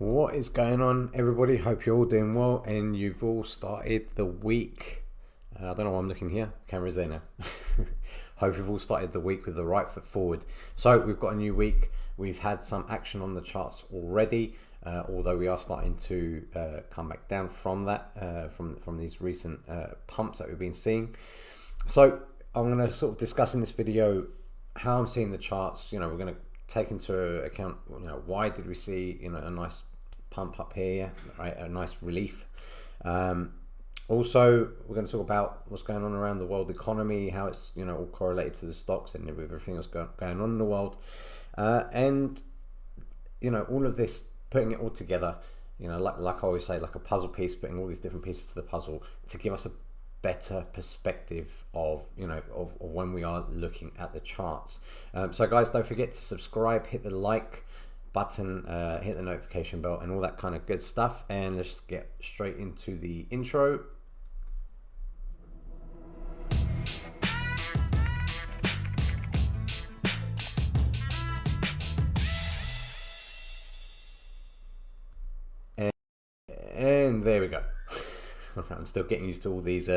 What is going on, everybody? Hope you're all doing well and you've all started the week. I don't know why I'm looking here. Camera's there now. Hope you've all started the week with the right foot forward. So we've got a new week. We've had some action on the charts already, although we are starting to come back down from that, from these recent pumps that we've been seeing. So I'm going to sort of discuss in this video how I'm seeing the charts. We're going to take into account, why did we see, a nice pump up here, right? A nice relief. Also, we're going to talk about what's going on around the world economy, how it's, all correlated to the stocks and everything that's going on in the world. And, all of this, putting it all together, like I always say, like a puzzle piece, putting all these different pieces to the puzzle to give us a better perspective of of when we are looking at the charts. So guys, don't forget to subscribe, hit the like button, hit the notification bell and all that kind of good stuff, and let's get straight into the intro. And there we go. I'm still getting used to all these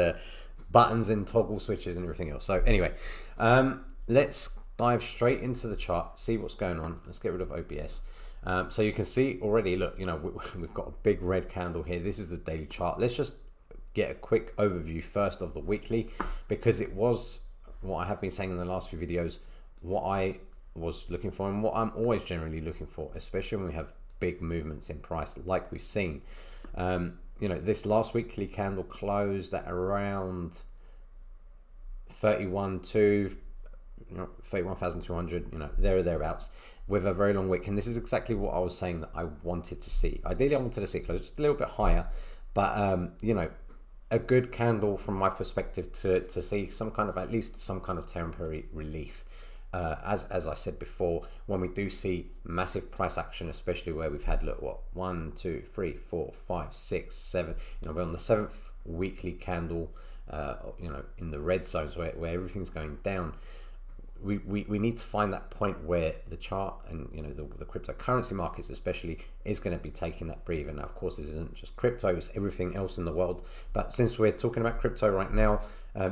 buttons and toggle switches and everything else. So anyway, let's dive straight into the chart, see what's going on. Let's get rid of OBS. So you can see already, look, we've got a big red candle here. This is the daily chart. Let's just get a quick overview first of the weekly, because it was what I have been saying in the last few videos, what I was looking for and what I'm always generally looking for, especially when we have big movements in price like we've seen. This last weekly candle closed at around 31,200, there or thereabouts, with a very long wick. And this is exactly what I was saying that I wanted to see. Ideally, I wanted to see it close just a little bit higher, but a good candle from my perspective to see some kind of, at least some kind of temporary relief. As I said before, when we do see massive price action, especially where we've had, look, what, 1, 2, 3, 4, 5, 6, 7, we're on the 7th weekly candle, in the red zones where everything's going down. We need to find that point where the chart and the cryptocurrency markets especially is going to be taking that breather. Now, of course, this isn't just crypto, it's everything else in the world. But since we're talking about crypto right now,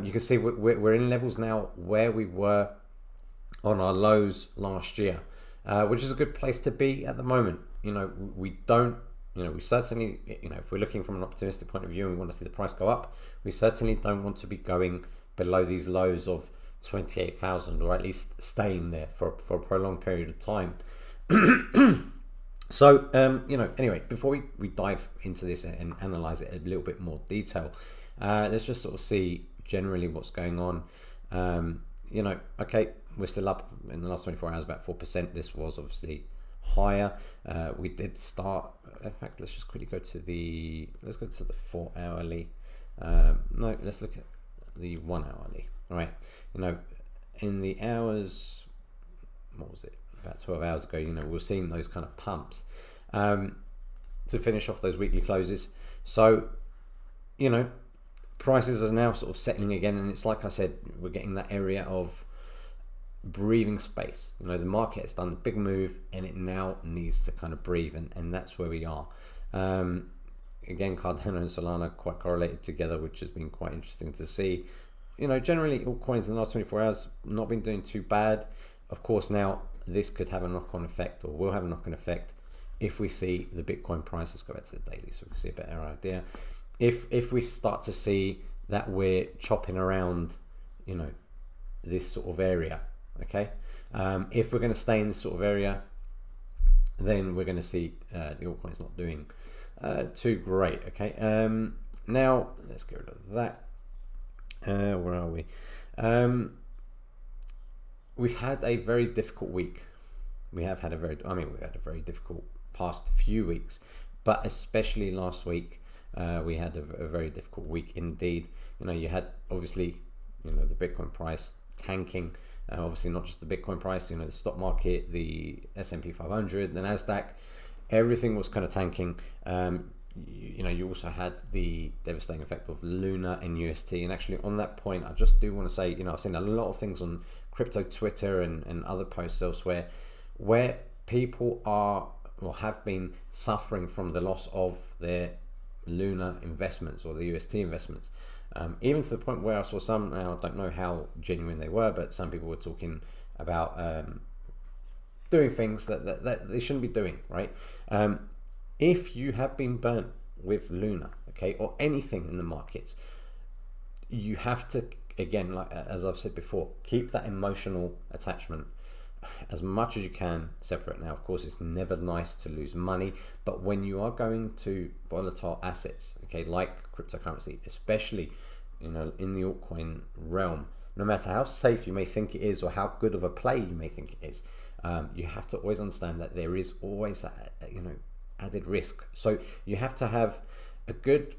you can see we're in levels now where we were on our lows last year, which is a good place to be at the moment. We certainly, if we're looking from an optimistic point of view and we want to see the price go up, we certainly don't want to be going below these lows of 28,000, or at least staying there for a prolonged period of time. So, anyway, before we dive into this and analyze it a little bit more detail, let's just sort of see generally what's going on. Okay, we're still up in the last 24 hours about 4%. This was obviously higher. We did start, in fact, let's just quickly go to the 4 hourly. No, let's look at the 1 hourly. All right, in the hours, what was it, about 12 hours ago, we're seeing those kind of pumps to finish off those weekly closes. So, prices are now sort of settling again, and it's like I said, we're getting that area of breathing space. The market has done a big move and it now needs to kind of breathe, and that's where we are. Again, Cardano and Solana quite correlated together, which has been quite interesting to see. Generally all coins in the last 24 hours not been doing too bad. Of course, now this could have a knock-on effect, or will have a knock-on effect, if we see the Bitcoin prices go back to the daily, so we can see a better idea. If we start to see that we're chopping around, this sort of area, okay, if we're going to stay in this sort of area, then we're going to see the altcoins not doing too great. Okay, now let's get rid of that. Where are we? We've had a very difficult week. We had a very difficult past few weeks, but especially last week, we had a very difficult week indeed. You had obviously, the Bitcoin price tanking. Obviously, not just the Bitcoin price. The stock market, the S&P 500, the Nasdaq, everything was kind of tanking. You also had the devastating effect of Luna and UST. And actually, on that point, I just do want to say, I've seen a lot of things on crypto Twitter and other posts elsewhere where people are or have been suffering from the loss of their Luna investments or the UST investments, even to the point where I saw some, now I don't know how genuine they were, but some people were talking about doing things that they shouldn't be doing, right? If you have been burnt with Luna, okay, or anything in the markets, you have to, again, like as I've said before, keep that emotional attachment as much as you can separate. Now, of course, it's never nice to lose money, but when you are going to volatile assets, okay, like cryptocurrency, especially, you know, in the altcoin realm, no matter how safe you may think it is or how good of a play you may think it is, you have to always understand that there is always that, you know, added risk. So you have to have a good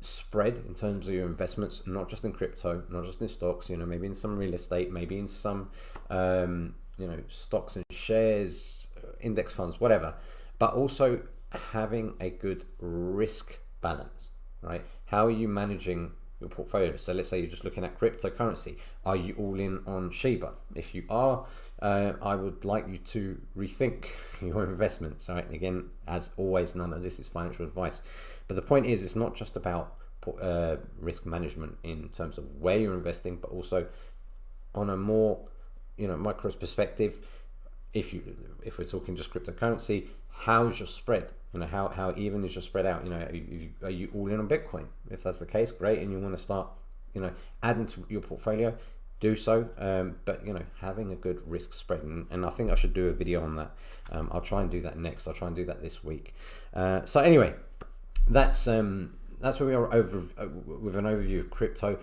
spread in terms of your investments, not just in crypto, not just in stocks, you know, maybe in some real estate, maybe in some you know, stocks and shares, index funds, whatever, but also having a good risk balance, right? How are you managing your portfolio? So let's say you're just looking at cryptocurrency. Are you all in on Shiba? If you are, I would like you to rethink your investments. Right? Again, as always, none of this is financial advice, but the point is, it's not just about risk management in terms of where you're investing, but also on a more, you know, micro perspective. If we're talking just cryptocurrency, how's your spread? You know, how even is your spread out? You know, are you all in on Bitcoin? If that's the case, great, and you want to start, you know, adding to your portfolio, do so. But you know, having a good risk spread, and I think I should do a video on that. I'll try and do that next. I'll try and do that this week. So anyway, that's where we are with an overview of crypto.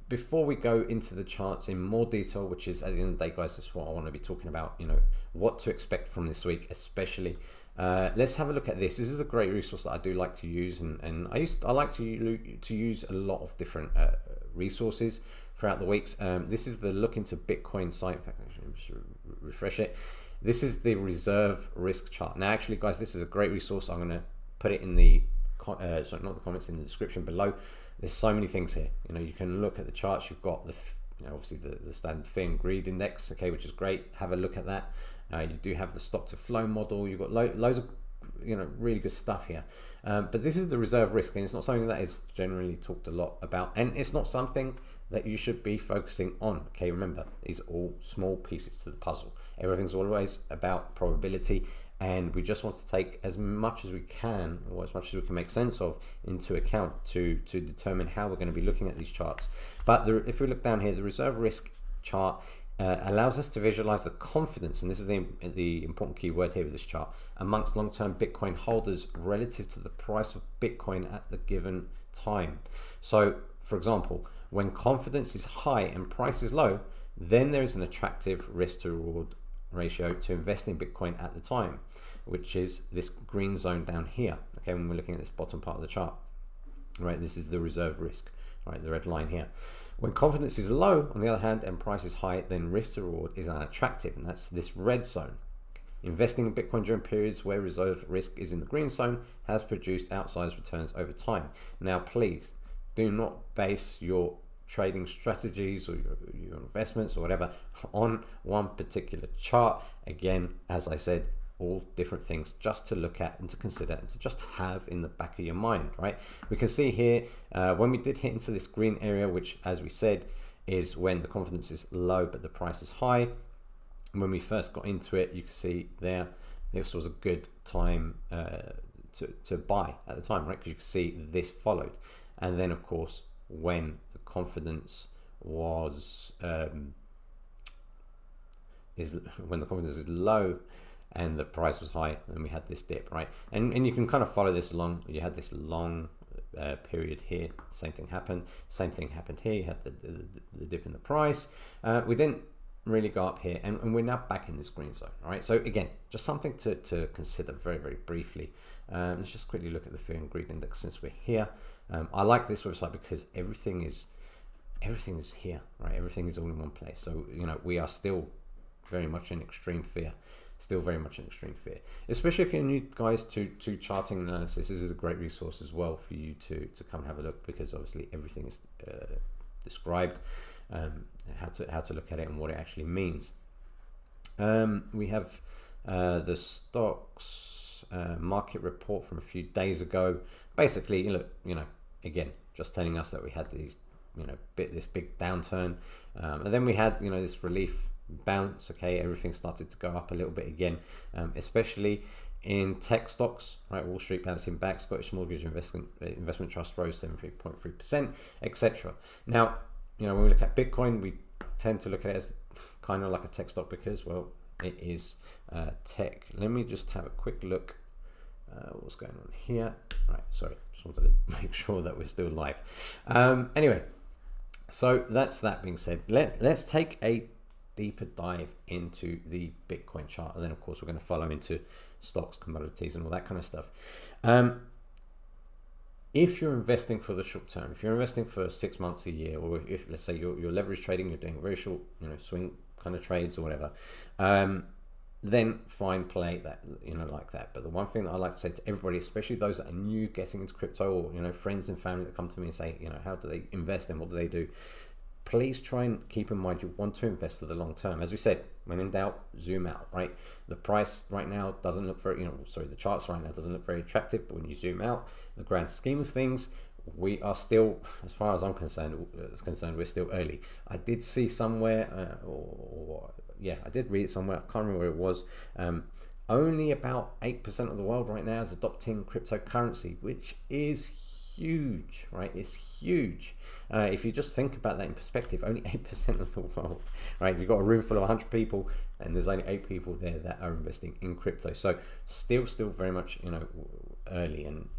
Before we go into the charts in more detail, which is at the end of the day, guys, this is what I want to be talking about, you know, what to expect from this week, especially. Let's have a look at this. This is a great resource that I do like to use, and I like to use a lot of different resources throughout the weeks. This is the Look Into Bitcoin site. In fact, actually, just refresh it. This is the reserve risk chart. Now, actually, guys, this is a great resource. I'm going to put it in the sorry, not the comments, in the description below. There's so many things here. You know, you can look at the charts. You've got the, you know, obviously the standard fear and greed index, okay, which is great. Have a look at that. You do have the stock to flow model. You've got loads of, you know, really good stuff here. But this is the reserve risk, and it's not something that is generally talked a lot about, and it's not something that you should be focusing on. Okay, remember, these are all small pieces to the puzzle. Everything's always about probability, and we just want to take as much as we can, or as much as we can make sense of, into account to determine how we're going to be looking at these charts. But if we look down here, the reserve risk chart allows us to visualize the confidence, and this is the important key word here with this chart, amongst long-term Bitcoin holders relative to the price of Bitcoin at the given time. So, for example, when confidence is high and price is low, then there is an attractive risk to reward ratio to invest in Bitcoin at the time, which is this green zone down here. Okay, when we're looking at this bottom part of the chart, right, this is the reserve risk, right, the red line here. When confidence is low, on the other hand, and price is high, then risk to reward is unattractive, and that's this red zone. Investing in Bitcoin during periods where reserve risk is in the green zone has produced outsized returns over time. Now, please do not base your trading strategies or your investments or whatever on one particular chart. Again, as I said, all different things just to look at and to consider and to just have in the back of your mind, right? We can see here when we did hit into this green area, which, as we said, is when the confidence is low but the price is high. When we first got into it, you can see there this was a good time to buy at the time, right? Because you can see this followed, and then of course when the confidence was when the confidence is low and the price was high, and we had this dip, right? And you can kind of follow this along. You had this long period here. Same thing happened. Same thing happened here. You had the dip in the price. We didn't really go up here, and we're now back in this green zone. All right. So again, just something to consider very, very briefly. Let's just quickly look at the fear and greed index since we're here. I like this website because everything is here, right? Everything is all in one place. So you know, we are still very much in extreme fear. Still very much in extreme fear, especially if you're new, guys, to charting analysis. This is a great resource as well for you to come and have a look, because obviously everything is described, how to look at it and what it actually means. We have the stocks market report from a few days ago. Basically, look, again, just telling us that we had these, this big downturn, and then we had, this relief bounce. Okay, everything started to go up a little bit again, especially in tech stocks, right? Wall Street bouncing back, Scottish Mortgage Investment Trust rose 73.3%, etc. Now, when we look at Bitcoin, we tend to look at it as kind of like a tech stock because, well, it is tech. Let me just have a quick look what's going on here. Right, sorry, just wanted to make sure that we're still live. Anyway, so that's that being said. Let's take a deeper dive into the Bitcoin chart, and then of course we're going to follow into stocks, commodities, and all that kind of stuff. If you're investing for the short term, if you're investing for 6 months, a year, or if let's say you're leverage trading, you're doing very short, swing kind of trades or whatever, then fine, play that, like that. But the one thing that I like to say to everybody, especially those that are new getting into crypto, or friends and family that come to me and say, how do they invest and what do they do? Please try and keep in mind you want to invest for the long term. As we said, when in doubt, zoom out, right? The price right now doesn't look very, the charts right now doesn't look very attractive, but when you zoom out, the grand scheme of things, we are still, as far as I'm concerned, we're still early. I did see somewhere, I did read it somewhere, I can't remember where it was, only about 8% of the world right now is adopting cryptocurrency, which is huge, right? It's huge. If you just think about that in perspective, only 8% of the world, right? If you've got a room full of 100 people and there's only 8 people there that are investing in crypto. So still very much, early. And,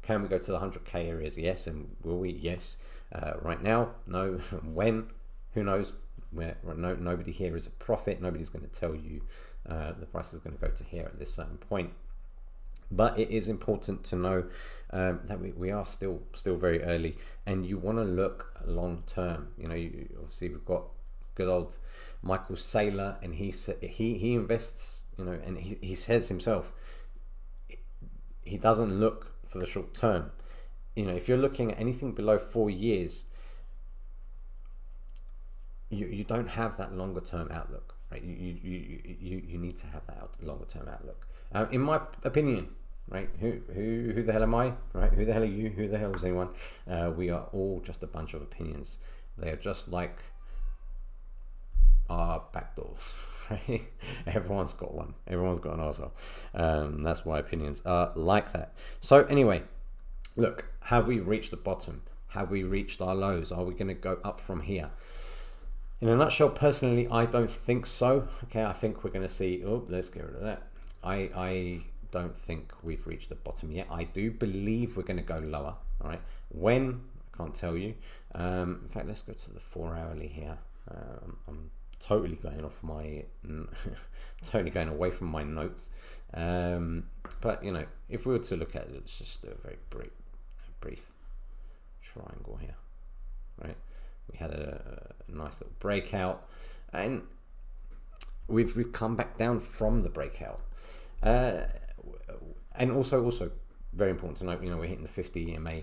can we go to the 100K areas? Yes. And will we? Yes. Right now, no. When? Who knows? Nobody here is a prophet. Nobody's going to tell you the price is going to go to here at this certain point. But it is important to know that we are still very early, and you want to look long term. Obviously we've got good old Michael Saylor, and he invests. And he says himself, he doesn't look for the short term. If you're looking at anything below 4 years, you don't have that longer term outlook, right? You need to have that longer term outlook. In my opinion, right? Who the hell am I, right? Who the hell are you? Who the hell is anyone? We are all just a bunch of opinions. They are just like our backdoors, right? Everyone's got one. Everyone's got an arsehole. That's why opinions are like that. So anyway, look, have we reached the bottom? Have we reached our lows? Are we going to go up from here? In a nutshell, personally, I don't think so. Okay, I think we're going to see, let's get rid of that. I don't think we've reached the bottom yet. I do believe we're going to go lower. All right, when? I can't tell you. In fact, let's go to the 4 hourly here. I'm totally going off my, totally going away from my notes. But if we were to look at it, let's just do a very brief triangle here, right? We had a nice little breakout, and we've come back down from the breakout. And also very important to note, we're hitting the 50 EMA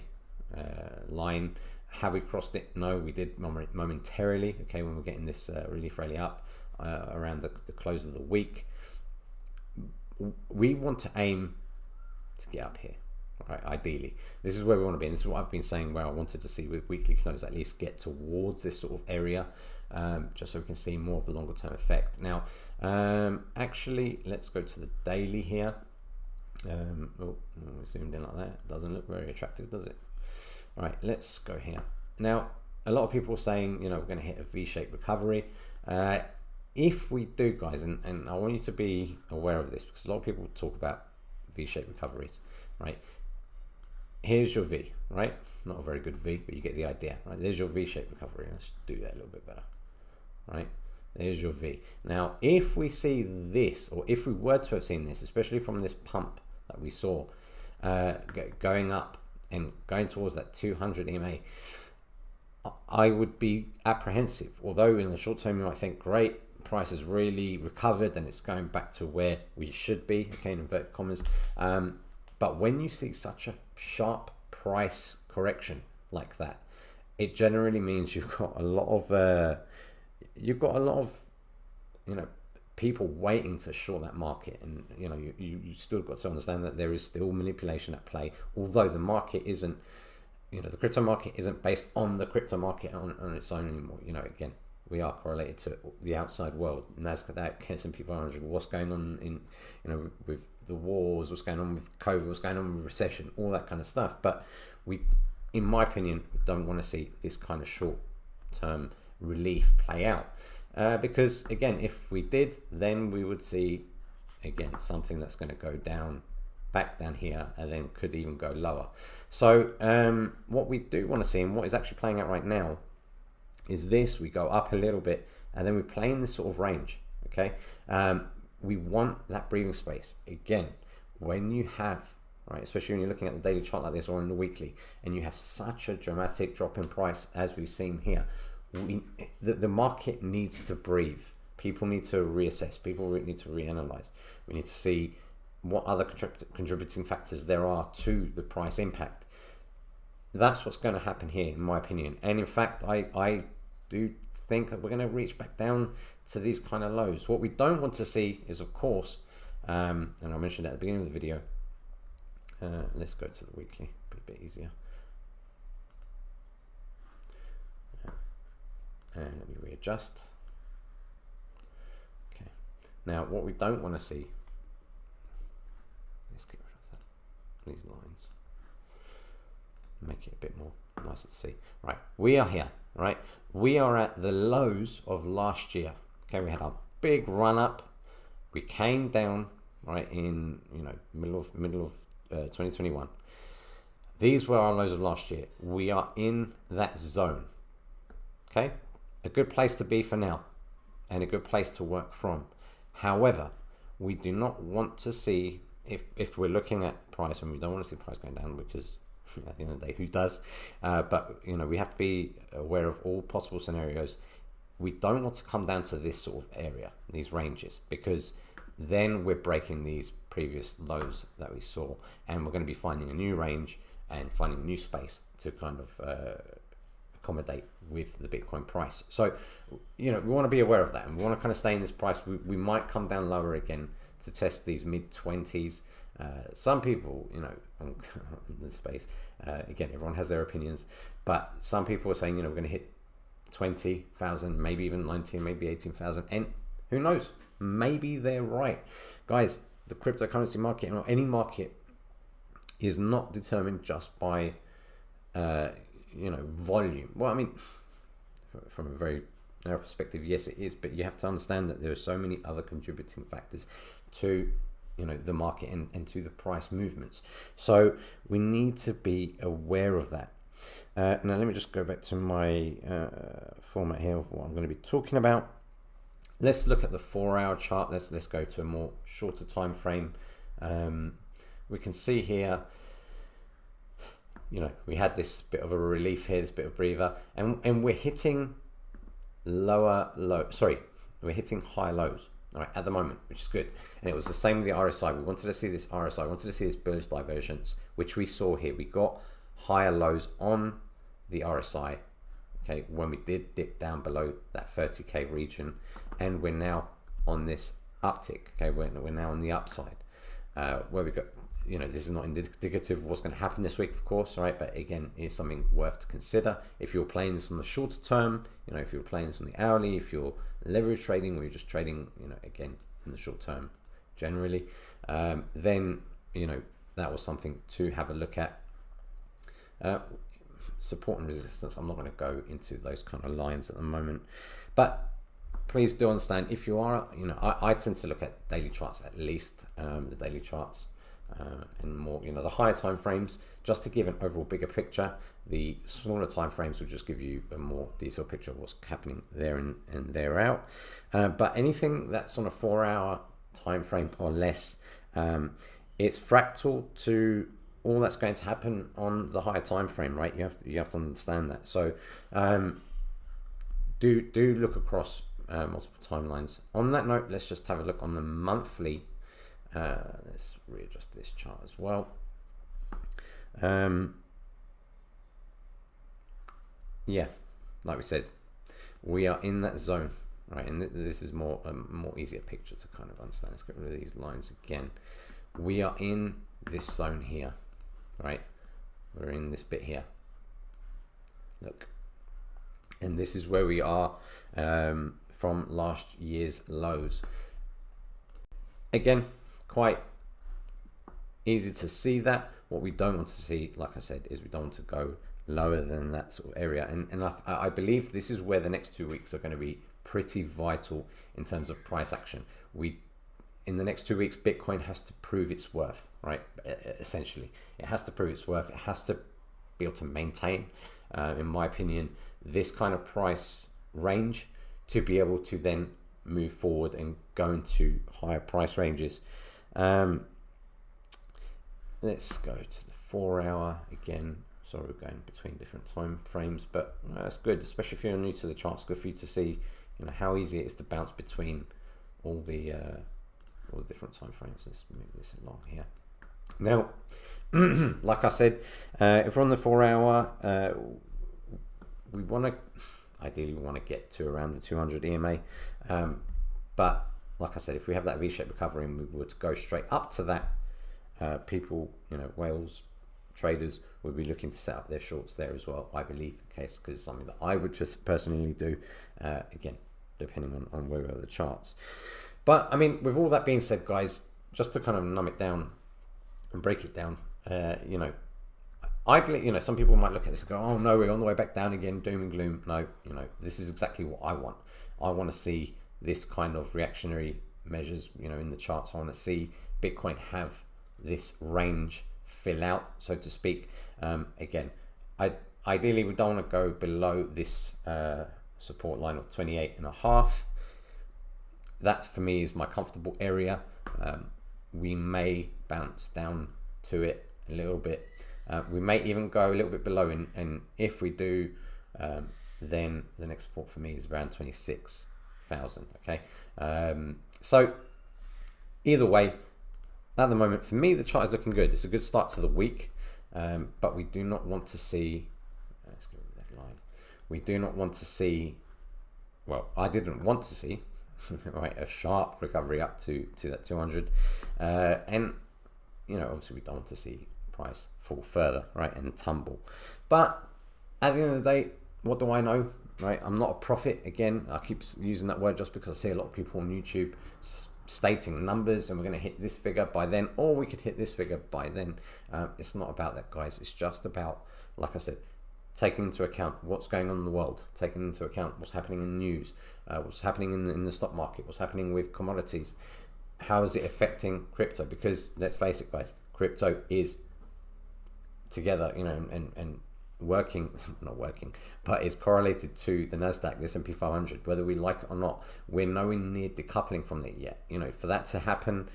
line. Have we crossed it? No, we did momentarily. Okay, when we're getting this relief rally up around the close of the week, we want to aim to get up here. Right, ideally, this is where we want to be, and this is what I've been saying, where I wanted to see with weekly close at least get towards this sort of area, just so we can see more of the longer term effect. Now, actually, let's go to the daily here. Zoomed in like that. It doesn't look very attractive, does it? All right, let's go here. Now, a lot of people are saying, we're going to hit a V-shaped recovery. If we do, guys, and I want you to be aware of this, because a lot of people talk about V-shaped recoveries, right? Here's your V, right? Not a very good V, but you get the idea, right? There's your V-shaped recovery. Let's do that a little bit better, right? There's your V. Now, if we see this, or if we were to have seen this, especially from this pump that we saw going up and going towards that 200 EMA, I would be apprehensive. Although in the short term, you might think, great, price has really recovered and it's going back to where we should be, okay, in inverted commas. But when you see such a sharp price correction like that, it generally means you've got a lot of people waiting to short that market, and you know, you still got to understand that there is still manipulation at play, although the market isn't, you know, the crypto market isn't based on the crypto market on its own anymore. You know, again, we are correlated to the outside world, Nasdaq, S&P 500, what's going on in, you know, with the wars, what's going on with COVID, what's going on with recession, all that kind of stuff. But we, in my opinion, don't want to see this kind of short-term relief play out, because again, if we did, then we would see again something that's going to go down, back down here, and then could even go lower. So what we do want to see, and what is actually playing out right now, is this: we go up a little bit, and then we play in this sort of range. Okay, we want that breathing space. Again, when you have, right, especially when you're looking at the daily chart like this or in the weekly, and you have such a dramatic drop in price as we've seen here, the market needs to breathe. People need to reassess. People need to reanalyze. We need to see what other contributing factors there are to the price impact. That's what's going to happen here, in my opinion. And in fact, I do think that we're going to reach back down to these kind of lows. What we don't want to see is, of course, and I mentioned at the beginning of the video, let's go to the weekly, be a bit easier. And let me readjust. Okay. Now, what we don't want to see, let's get rid of that, these lines. Make it a bit more nicer to see. Right, we are here, right? We are at the lows of last year. Okay, we had our big run up. We came down, right, in, you know, middle of 2021. These were our lows of last year. We are in that zone. Okay, a good place to be for now, and a good place to work from. However, we do not want to see, if we're looking at price, and we don't want to see price going down, because at the end of the day, who does? But you know, we have to be aware of all possible scenarios. We don't want to come down to this sort of area, these ranges, because then we're breaking these previous lows that we saw, and we're going to be finding a new range and finding a new space to kind of accommodate with the Bitcoin price. So, you know, we want to be aware of that, and we want to kind of stay in this price. We might come down lower again to test these mid-20s. Some people, you know, on this space, again, everyone has their opinions, but some people are saying, you know, we're going to hit 20,000, maybe even 19, maybe 18,000, and who knows? Maybe they're right. Guys, the cryptocurrency market, or any market, is not determined just by, you know, volume. Well, I mean, from a very narrow perspective, yes, it is, but you have to understand that there are so many other contributing factors to, you know, the market and to the price movements. So we need to be aware of that. Now let me just go back to my format here of what I'm going to be talking about. Let's look at the 4-hour chart. Let's go to a more shorter time frame. We can see here, you know, we had this bit of a relief here, this bit of breather, and we're hitting we're hitting high lows, all right, at the moment, which is good. And it was the same with the RSI. We wanted to see this RSI, we wanted to see this bullish divergence, which we saw here. We got higher lows on the RSI, okay, when we did dip down below that 30k region, and we're now on this uptick. Okay, we're now on the upside, where we got, you know, this is not indicative of what's going to happen this week, of course, right? But again, it's something worth to consider. If you're playing this on the shorter term, you know, if you're playing this on the hourly, if you're leverage trading, or you're just trading, you know, again, in the short term generally, then, you know, that was something to have a look at. Support and resistance, I'm not going to go into those kind of lines at the moment, but please do understand, if you are, you know, I tend to look at daily charts, at least the daily charts, and more, you know, the higher time frames, just to give an overall bigger picture. The smaller time frames will just give you a more detailed picture of what's happening there and there out. But anything that's on a 4-hour time frame or less, it's fractal to all that's going to happen on the higher time frame, right? You have to understand that. So do look across multiple timelines. On that note, let's just have a look on the monthly. Let's readjust this chart as well. Yeah, like we said, we are in that zone. right? And this is more easier picture to kind of understand. Let's get rid of these lines again. We are in this zone here, right? We're in this bit here. Look, and this is where we are from last year's lows. Again, quite easy to see that. What we don't want to see, like I said, is we don't want to go lower than that sort of area. And I believe this is where the next 2 weeks are going to be pretty vital in terms of price action. In the next 2 weeks, Bitcoin has to prove its worth, right? Essentially, it has to prove its worth. It has to be able to maintain, in my opinion, this kind of price range to be able to then move forward and go into higher price ranges. Let's go to the 4 hour again. Sorry, we're going between different time frames, but that's good, especially if you're new to the charts. Good for you to see, how easy it is to bounce between all the different time frames. Let's move this along here. Now, like I said, if we're on the 4 hour, ideally we want to get to around the 200 EMA. But like I said, if we have that V-shaped recovery and we would go straight up to that, people, whales, traders would be looking to set up their shorts there as well, I believe, because it's something that I would just personally do, again, depending on where we are the charts. But I mean, with all that being said, guys, just to kind of numb it down and break it down, I believe, some people might look at this and go, oh no, we're on the way back down again, doom and gloom. No, this is exactly what I want. I want to see this kind of reactionary measures, in the charts. I want to see Bitcoin have this range fill out, so to speak. Again, ideally we don't want to go below this support line of 28.5. That for me is my comfortable area. We may bounce down to it a little bit. We may even go a little bit below, and if we do, then the next support for me is around 26,000. Okay, so either way, at the moment for me the chart is looking good. It's a good start to the week, but we do not want to see, let's get rid of that line. We do not want to see, well, I didn't want to see right, a sharp recovery up to that 200, and obviously we don't want to see price fall further, right, and tumble. But at the end of the day, what do I know, right? I'm not a prophet. Again, I keep using that word just because I see a lot of people on YouTube stating numbers, and we're going to hit this figure by then, or we could hit this figure by then. It's not about that, guys. It's just about, like I said, taking into account what's going on in the world, taking into account what's happening in news, what's happening in the stock market, what's happening with commodities. How is it affecting crypto? Because let's face it, guys, crypto is together, and working, not working, but is correlated to the Nasdaq, the S&P 500, whether we like it or not. We're nowhere near decoupling from it yet. For that to happen,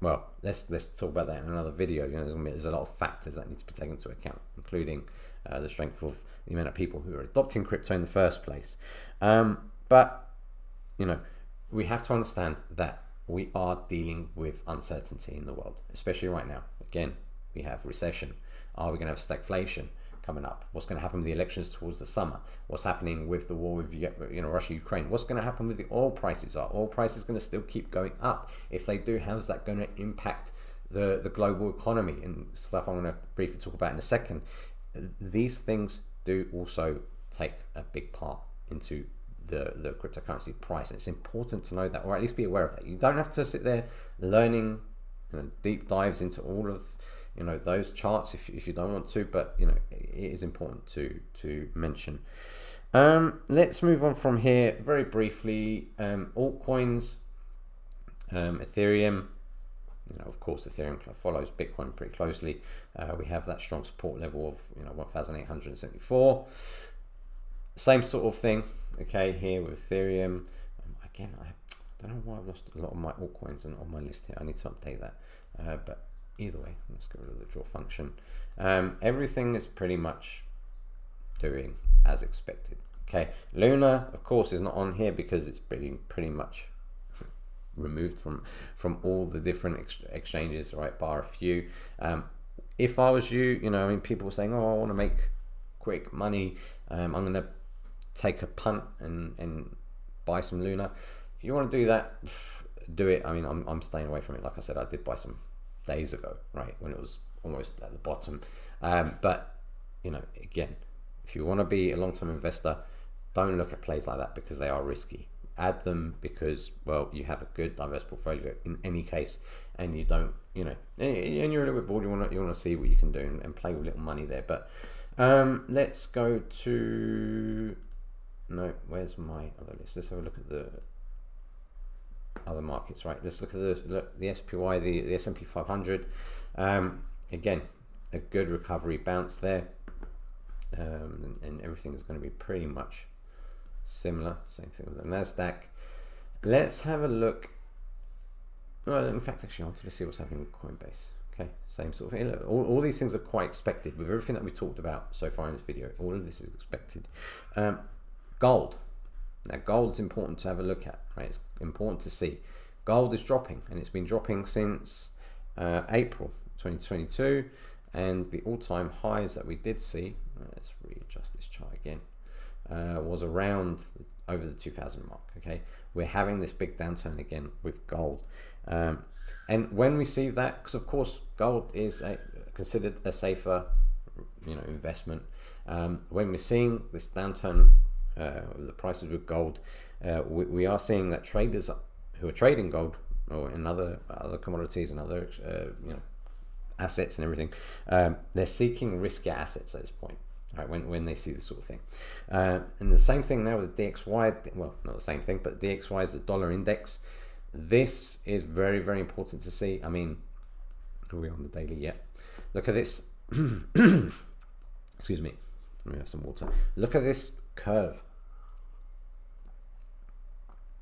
well, let's talk about that in another video. There's a lot of factors that need to be taken into account, including the strength of the amount of people who are adopting crypto in the first place. But we have to understand that we are dealing with uncertainty in the world, especially right now. Again, we have recession. Are we going to have stagflation coming up? What's going to happen with the elections towards the summer? What's happening with the war with Russia, Ukraine? What's going to happen with the oil prices? Are oil prices going to still keep going up? If they do, how is that going to impact the global economy and stuff I'm going to briefly talk about in a second? These things do also take a big part into the cryptocurrency price. And it's important to know that, or at least be aware of that. You don't have to sit there learning deep dives into all of those charts if you don't want to, but it is important to mention. Let's move on from here very briefly. Altcoins, Ethereum. Of course, Ethereum follows Bitcoin pretty closely. We have that strong support level of 1,874. Same sort of thing. Okay, here with Ethereum. Again, I don't know why I've lost a lot of my altcoins on my list here. I need to update that. But either way, let's get rid of the draw function. Everything is pretty much doing as expected. Okay, Luna, of course, is not on here because it's pretty much removed from all the different exchanges, right, bar a few. If I was you, people were saying, oh, I want to make quick money. I'm going to take a punt and buy some Luna, you want to do that, do it. I mean, I'm staying away from it. Like I said, I did buy some days ago, right, when it was almost at the bottom. But you know, again, if you want to be a long-term investor, don't look at plays like that because they are risky. Add them because, well, you have a good diverse portfolio in any case, and you don't, you know, and you're a little bit bored. You want to see what you can do and play with little money there. But let's go to, no, where's my other list? Let's have a look at the other markets, right? Let's look at the SPY, the S&P 500. Again, a good recovery bounce there, and everything is going to be pretty much similar. Same thing with the Nasdaq. Let's have a look. Well, in fact, actually, I wanted to see what's happening with Coinbase. Okay, same sort of thing. Look, all these things are quite expected with everything that we talked about so far in this video. All of this is expected. Gold. Now, gold is important to have a look at, right? It's important to see. Gold is dropping, and it's been dropping since April 2022, and the all-time highs that we did see, let's readjust this chart again, was around over the 2000 mark. Okay, we're having this big downturn again with gold, and when we see that, because of course gold is considered a safer, you know, investment. When we're seeing this downturn with the prices with gold, we are seeing that traders who are trading gold or in other commodities and other you know, assets and everything, they're seeking riskier assets at this point. Right, when they see this sort of thing. And the same thing now with the DXY, well, not the same thing, but DXY is the dollar index. This is very, very important to see. I mean, are we on the daily yet? Look at this. Excuse me. Let me have some water. Look at this curve.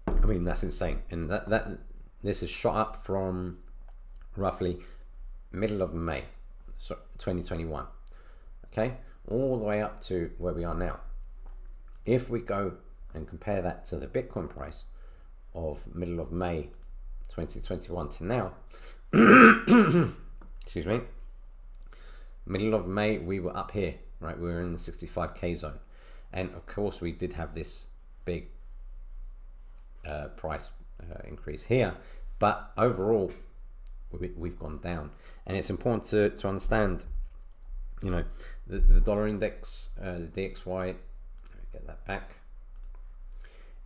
I mean, that's insane. And this is shot up from roughly middle of May, so 2021. Okay, all the way up to where we are now. If we go and compare that to the Bitcoin price of middle of May 2021 to now, excuse me, middle of May we were up here, right? We were in the 65k zone, and of course we did have this big price increase here, but overall we've gone down. And it's important to understand, you know, the dollar index, the DXY, let me get that back,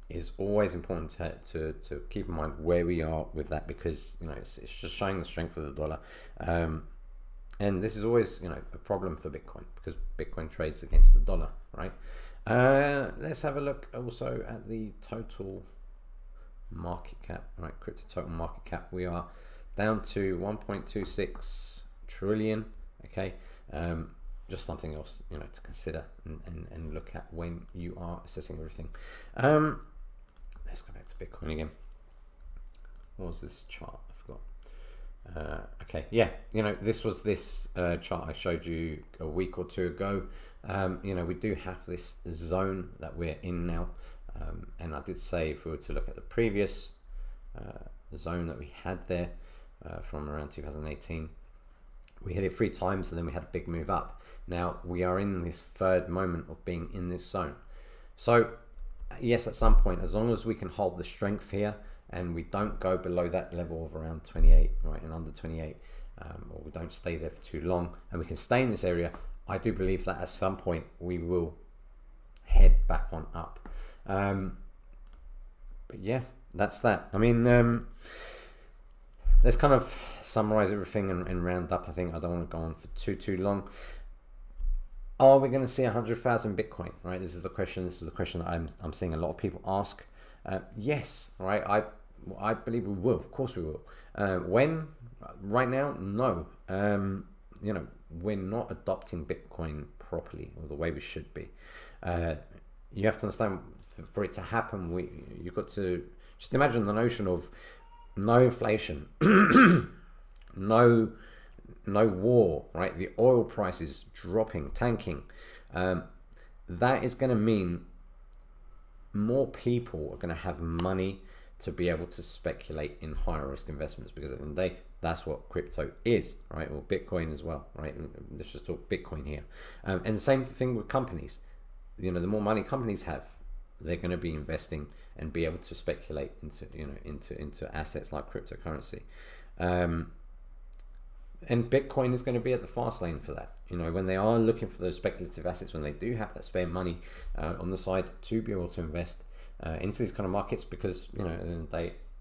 is always important to keep in mind where we are with that, because, you know, it's just showing the strength of the dollar. And this is always, you know, a problem for Bitcoin because Bitcoin trades against the dollar, right? Let's have a look also at the total market cap, right? Crypto total market cap. We are down to 1.26 trillion. Okay, just something else, you know, to consider and look at when you are assessing everything. Let's go back to Bitcoin again. What was this chart? I forgot. Okay, yeah, you know, this was this chart I showed you a week or two ago. You know, we do have this zone that we're in now, and I did say if we were to look at the previous zone that we had there from around 2018, we hit it 3 times and then we had a big move up. Now we are in this third moment of being in this zone. So yes, at some point, as long as we can hold the strength here and we don't go below that level of around 28, right, and under 28, or we don't stay there for too long, and we can stay in this area, I do believe that at some point we will head back on up. But yeah, that's that. I mean, let's kind of summarize everything and round up. I think I don't want to go on for too long. Are we going to see 100,000 Bitcoin? Right, this is the question. This is the question that I'm seeing a lot of people ask. Yes, right. I believe we will. Of course we will. When? Right now, no. You know, we're not adopting Bitcoin properly or the way we should be. You have to understand, for it to happen, you've got to just imagine the notion of no inflation, no war, right? The oil prices dropping, tanking. That is going to mean more people are going to have money to be able to speculate in higher risk investments, because at the end of the day, that's what crypto is, right? Or Bitcoin as well, right? Let's just talk Bitcoin here. And the same thing with companies. You know, the more money companies have, they're going to be investing and be able to speculate into, you know, into assets like cryptocurrency. And Bitcoin is going to be at the fast lane for that. You know, when they are looking for those speculative assets, when they do have that spare money on the side to be able to invest into these kind of markets, because, you know,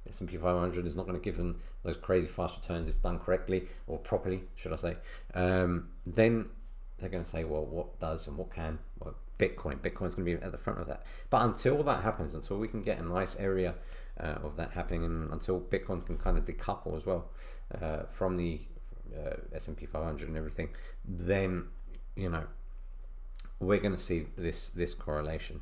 S&P 500 is not going to give them those crazy fast returns if done correctly, or properly, should I say. Then they're going to say, well, what does and what can? Well, Bitcoin's going to be at the front of that. But until that happens, until we can get a nice area of that happening, and until Bitcoin can kind of decouple as well from the S&P 500 and everything, then, you know, we're going to see this correlation.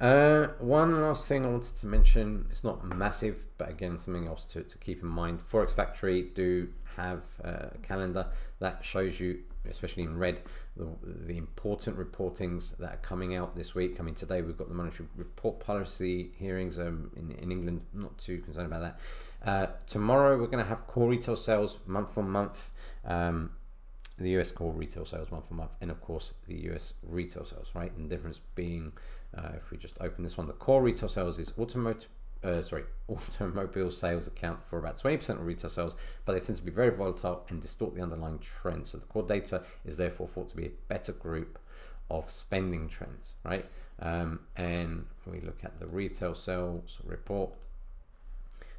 One last thing I wanted to mention, it's not massive, but again, something else to keep in mind. Forex Factory do have a calendar that shows you, especially in red, the important reportings that are coming out this week. I mean, today we've got the monetary report policy hearings in England. I'm not too concerned about that. Tomorrow we're going to have core retail sales month on month, the US core retail sales month on month, and of course the US retail sales, right? And the difference being, if we just open this one, the core retail sales is automobile sales account for about 20% of retail sales, but they tend to be very volatile and distort the underlying trends. So the core data is therefore thought to be a better group of spending trends, right? And we look at the retail sales report.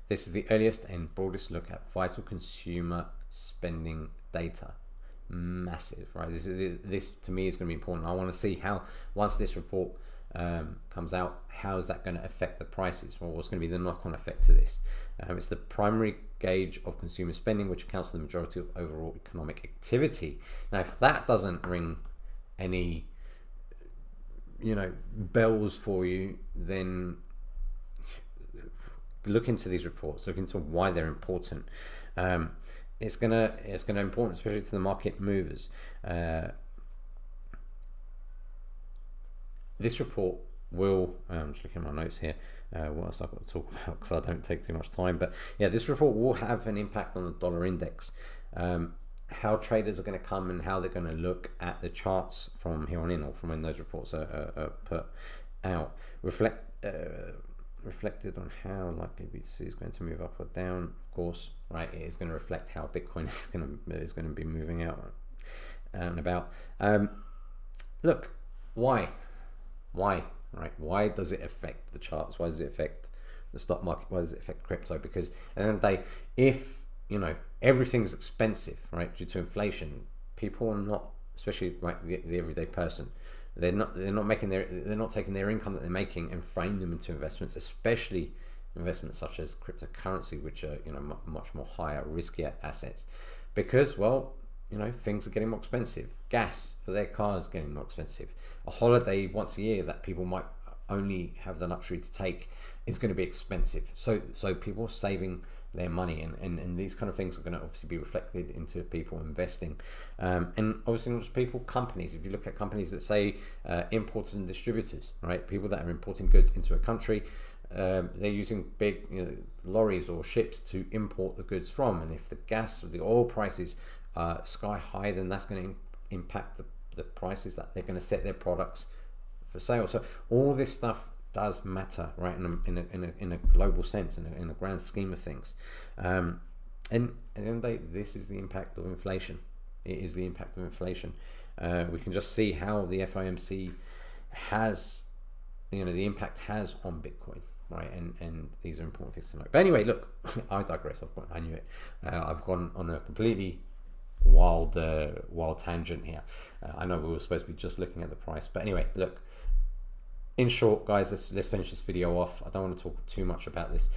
This is the earliest and broadest look at vital consumer spending data. Massive, right? This to me is going to be important. I want to see how, once this report comes out, how is that going to affect the prices? Well, what's going to be the knock-on effect to this? It's the primary gauge of consumer spending, which accounts for the majority of overall economic activity. Now, if that doesn't ring any, you know, bells for you, then look into these reports. Look into why they're important. It's gonna important, especially to the market movers. This report will, I'm just looking at my notes here, what else I've got to talk about, because I don't take too much time, but yeah, this report will have an impact on the dollar index. How traders are going to come and how they're going to look at the charts from here on in, or from when those reports are put out, reflected on how likely BTC is going to move up or down. Of course, right, it is going to reflect how Bitcoin is going to be moving out and about. Look, why, right? Why does it affect the charts? Why does it affect the stock market? Why does it affect crypto? Because at the end of the day, if, you know, everything's expensive, right, due to inflation, people are not, especially like the everyday person, they're not taking their income that they're making and frame them into investments, especially investments such as cryptocurrency, which are, you know, much more higher, riskier assets, because, well, you know, things are getting more expensive. Gas for their cars getting more expensive. A holiday once a year that people might only have the luxury to take is going to be expensive. So people are saving their money, and these kind of things are going to obviously be reflected into people investing, and obviously not just people, companies. If you look at companies that say importers and distributors, right, people that are importing goods into a country, they're using big, you know, lorries or ships to import the goods from, and if the gas or the oil prices are sky high, then that's going to impact the prices that they're going to set their products for sale. So all this stuff does matter, right, in a global sense, in a grand scheme of things. And at the end of the day, this is the impact of inflation. It is the impact of inflation. We can just see how the FOMC has, you know, the impact has on Bitcoin, right? And these are important things to know. But anyway, look, I digress. I knew it. I've gone on a completely wild tangent here. I know we were supposed to be just looking at the price, but anyway, look. In short, guys, let's finish this video off. I don't want to talk too much about this.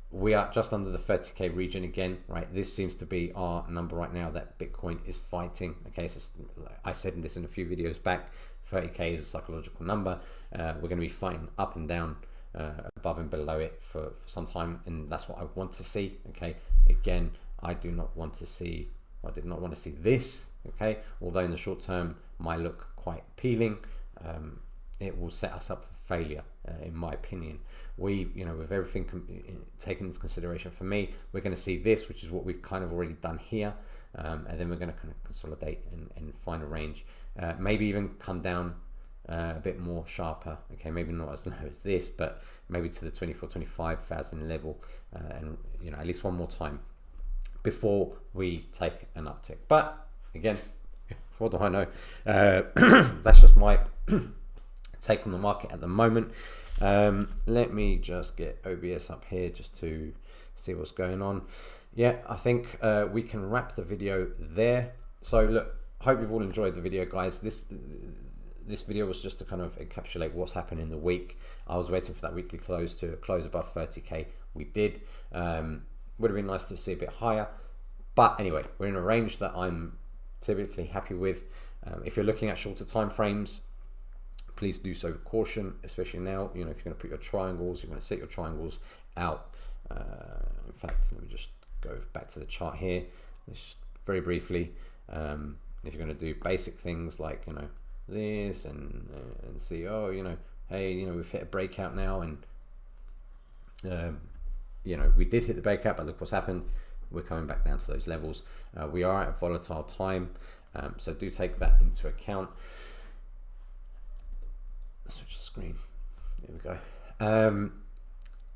We are just under the 30K region again, right? This seems to be our number right now that Bitcoin is fighting. Okay, so I said this in a few videos back, 30K is a psychological number. We're going to be fighting up and down, above and below it for some time, and that's what I want to see. Okay, again, I did not want to see this. Okay, although in the short term might look quite appealing. It will set us up for failure, in my opinion. With everything taken into consideration, for me, we're going to see this, which is what we've kind of already done here, and then we're going to kind of consolidate and find a range, maybe even come down a bit more sharper. Okay, maybe not as low as this, but maybe to the 24,000-25,000 level, and you know, at least one more time before we take an uptick. But again, what do I know? That's just my take on the market at the moment. Let me just get OBS up here just to see what's going on. Yeah, I think we can wrap the video there. So look, hope you've all enjoyed the video, guys. This video was just to kind of encapsulate what's happened in the week. I was waiting for that weekly close to close above 30k. We did. Would have been nice to see a bit higher, but anyway, we're in a range that I'm typically happy with. If you're looking at shorter time frames, please do so with caution, especially now. You know, if you're going to put your triangles, you're going to set your triangles out. In fact, let me just go back to the chart here. Just very briefly, if you're going to do basic things like, you know, this and see, oh, you know, hey, you know, we've hit a breakout now, and you know, we did hit the breakout, but look what's happened. We're coming back down to those levels. We are at a volatile time, so do take that into account. Switch the screen. There we go.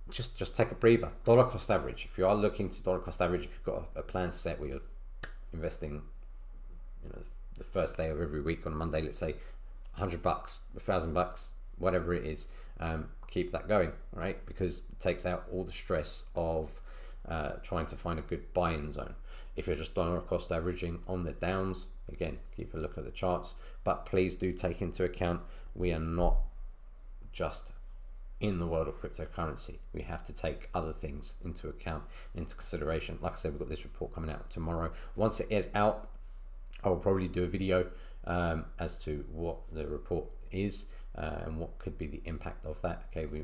Just take a breather. Dollar cost average. If you are looking to dollar cost average, if you've got a plan set where you're investing, you know, the first day of every week on Monday, let's say $100, $1,000, whatever it is, keep that going, right? Because it takes out all the stress of trying to find a good buy-in zone. If you're just dollar cost averaging on the downs, again, keep a look at the charts, but please do take into account we are not just in the world of cryptocurrency. We have to take other things into account, into consideration. Like I said, we've got this report coming out tomorrow. Once it is out, I'll probably do a video as to what the report is and what could be the impact of that. Okay, we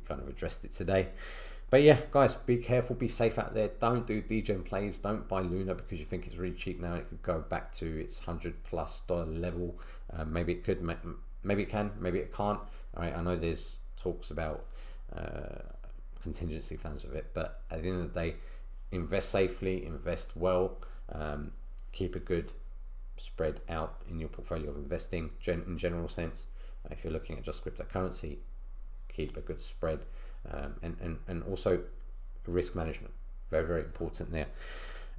kind of addressed it today. But yeah, guys, be careful, be safe out there. Don't do degen plays. Don't buy Luna because you think it's really cheap now. It could go back to its $100+ level. Maybe it could, maybe it can, maybe it can't. All right, I know there's talks about contingency plans with it, but at the end of the day, invest safely, invest well, keep a good spread out in your portfolio of investing in general sense. If you're looking at just cryptocurrency, keep a good spread, and also risk management, very, very important there.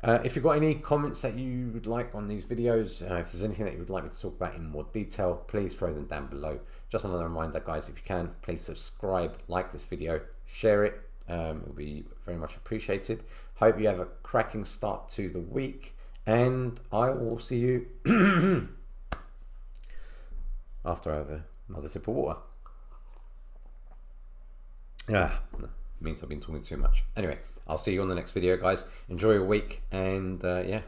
If you've got any comments that you would like on these videos, if there's anything that you would like me to talk about in more detail, please throw them down below. Just another reminder, guys, if you can, please subscribe, like this video, share it. It will be very much appreciated. Hope you have a cracking start to the week, and I will see you after I have another sip of water. Means I've been talking too much. Anyway, I'll see you on the next video, guys. Enjoy your week, and yeah.